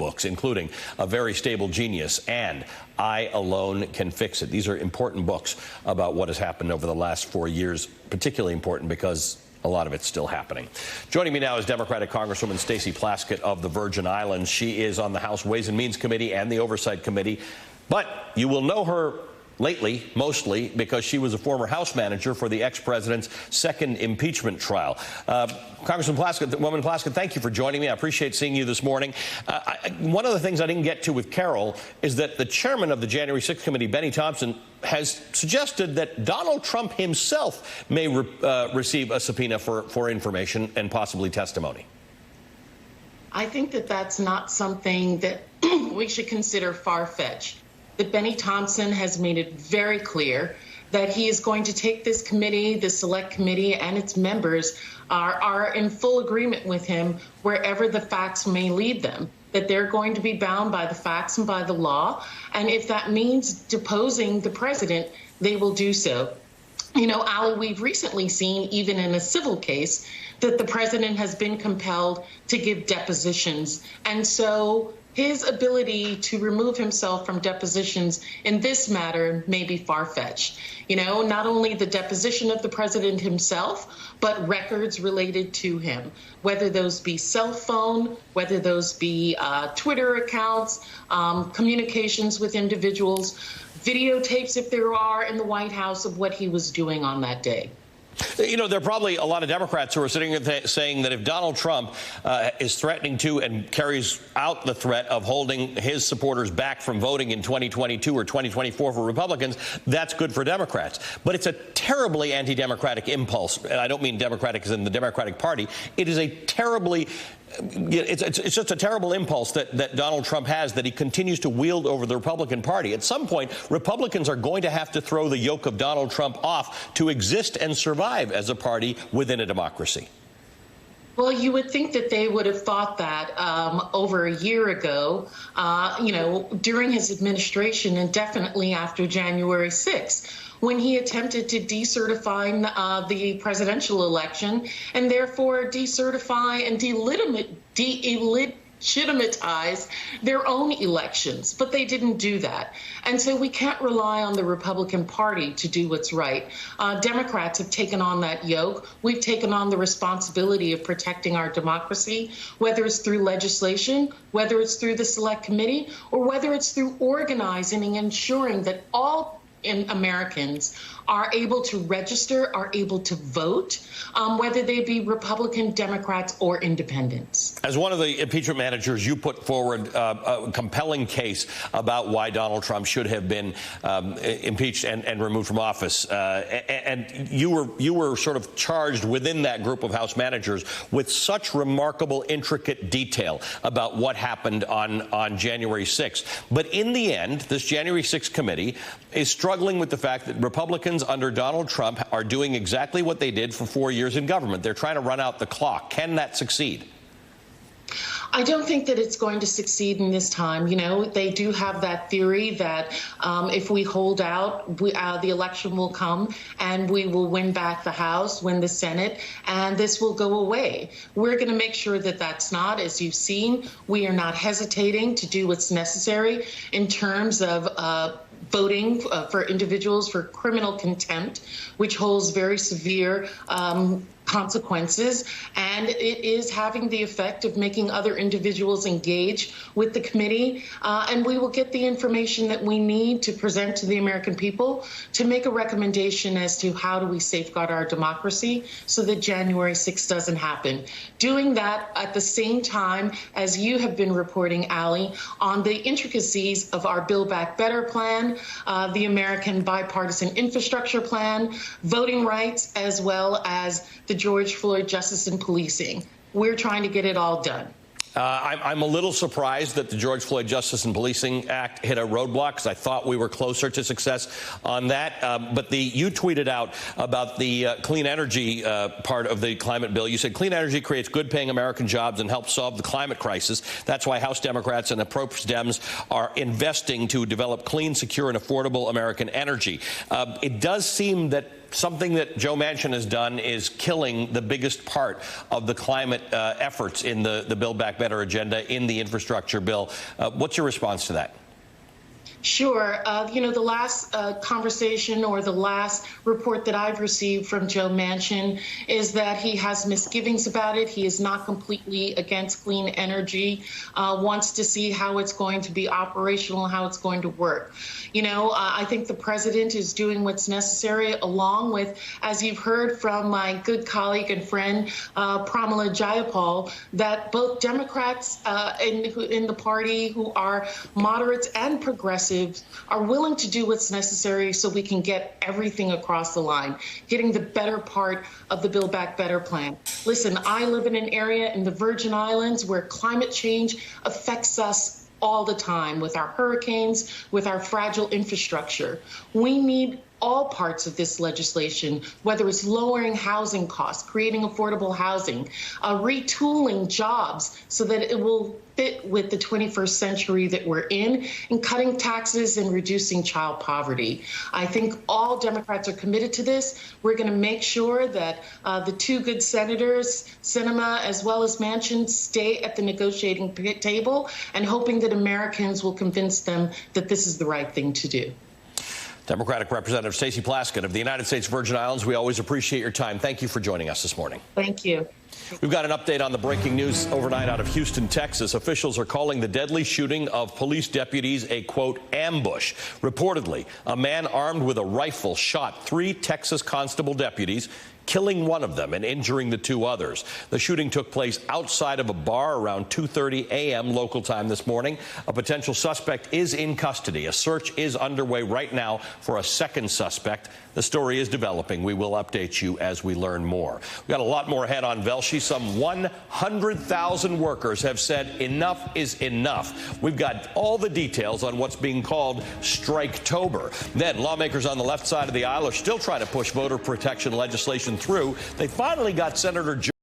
books, including A Very Stable Genius and I Alone Can Fix It. These are important books about what has happened over the last 4 years, particularly important because a lot of it's still happening. Joining me now is Democratic Congresswoman Stacey Plaskett of the Virgin Islands. She is on the House Ways and Means Committee and the Oversight Committee, but you will know her lately, mostly, because she was a former House manager for the ex-president's second impeachment trial. Congresswoman Plaskett, thank you for joining me. I appreciate seeing you this morning. One of the things I didn't get to with Carol is that the chairman of the January 6th committee, Benny Thompson, has suggested that Donald Trump himself may receive a subpoena for information and possibly testimony. I think that that's not something that we should consider far-fetched. That Benny Thompson has made it very clear that he is going to take this committee, the select committee, and its members are in full agreement with him wherever the facts may lead them, that they're going to be bound by the facts and by the law. And if that means deposing the president, they will do so. You know, Ali, we've recently seen, even in a civil case, that the president has been compelled to give depositions. And so his ability to remove himself from depositions in this matter may be far-fetched. You know, not only the deposition of the president himself, but records related to him, whether those be cell phone, whether those be Twitter accounts, communications with individuals, videotapes, if there are, in the White House of what he was doing on that day. You know, there are probably a lot of Democrats who are sitting here saying that if Donald Trump is threatening to and carries out the threat of holding his supporters back from voting in 2022 or 2024 for Republicans, that's good for Democrats. But it's a terribly anti-democratic impulse. And I don't mean democratic as in the Democratic Party. It is a terribly It's just a terrible impulse that Donald Trump has, that he continues to wield over the Republican Party. At some point, Republicans are going to have to throw the yoke of Donald Trump off to exist and survive as a party within a democracy. Well, you would think that they would have thought that over a year ago, you know, during his administration and definitely after January 6th. When he attempted to decertify the presidential election and therefore decertify and delegitimize their own elections. But they didn't do that. And so we can't rely on the Republican Party to do what's right. Democrats have taken on that yoke. We've taken on the responsibility of protecting our democracy, whether it's through legislation, whether it's through the Select Committee, or whether it's through organizing and ensuring that all Americans are able to register, are able to vote, whether they be Republican, Democrats, or independents. As one of the impeachment managers, you put forward a compelling case about why Donald Trump should have been impeached and removed from office. And you were sort of charged within that group of House managers with such remarkable, intricate detail about what happened on January 6th. But in the end, this January 6th committee is struggling with the fact that Republicans under Donald Trump are doing exactly what they did for 4 years in government. They're trying to run out the clock. Can that succeed? I don't think that it's going to succeed in this time. You know, they do have that theory that if we hold out, the election will come and we will win back the House, win the Senate, and this will go away. We're going to make sure that that's not. As you've seen, we are not hesitating to do what's necessary in terms of voting for individuals for criminal contempt, which holds very severe consequences, and it is having the effect of making other individuals engage with the committee, and we will get the information that we need to present to the American people to make a recommendation as to how do we safeguard our democracy so that January 6th doesn't happen. Doing that at the same time as you have been reporting, Ali, on the intricacies of our Build Back Better plan, the American Bipartisan Infrastructure Plan, voting rights, as well as the George Floyd Justice and Policing. We're trying to get it all done. I'm a little surprised that the George Floyd Justice and Policing Act hit a roadblock, because I thought we were closer to success on that. But you tweeted out about the clean energy part of the climate bill. You said clean energy creates good-paying American jobs and helps solve the climate crisis. That's why House Democrats and the pro-Dems are investing to develop clean, secure, and affordable American energy. It does seem that something that Joe Manchin has done is killing the biggest part of the climate efforts in the Build Back Better agenda in the infrastructure bill. What's your response to that? Sure. The last conversation or the last report that I've received from Joe Manchin is that he has misgivings about it. He is not completely against clean energy, wants to see how it's going to be operational, how it's going to work. I think the president is doing what's necessary, along with, as you've heard from my good colleague and friend, Pramila Jayapal, that both Democrats in the party who are moderates and progressives are willing to do what's necessary so we can get everything across the line, getting the better part of the Build Back Better plan. Listen, I live in an area in the Virgin Islands where climate change affects us all the time with our hurricanes, with our fragile infrastructure. We need all parts of this legislation, whether it's lowering housing costs, creating affordable housing, retooling jobs so that it will fit with the 21st century that we're in, and cutting taxes and reducing child poverty. I think all Democrats are committed to this. We're going to make sure that the two good senators, Sinema as well as Manchin, stay at the negotiating table, and hoping that Americans will convince them that this is the right thing to do. Democratic Representative Stacey Plaskett of the United States Virgin Islands, we always appreciate your time. Thank you for joining us this morning. Thank you. We've got an update on the breaking news overnight out of Houston, Texas. Officials are calling the deadly shooting of police deputies a, quote, ambush. Reportedly, a man armed with a rifle shot 3 Texas constable deputies, killing one of them and injuring the 2 others. The shooting took place outside of a bar around 2:30 a.m. local time this morning. A potential suspect is in custody. A search is underway right now for a second suspect. The story is developing. We will update you as we learn more. We've got a lot more ahead on Velshi. Some 100,000 workers have said enough is enough. We've got all the details on what's being called Striketober. Then lawmakers on the left side of the aisle are still trying to push voter protection legislation through. They finally got Senator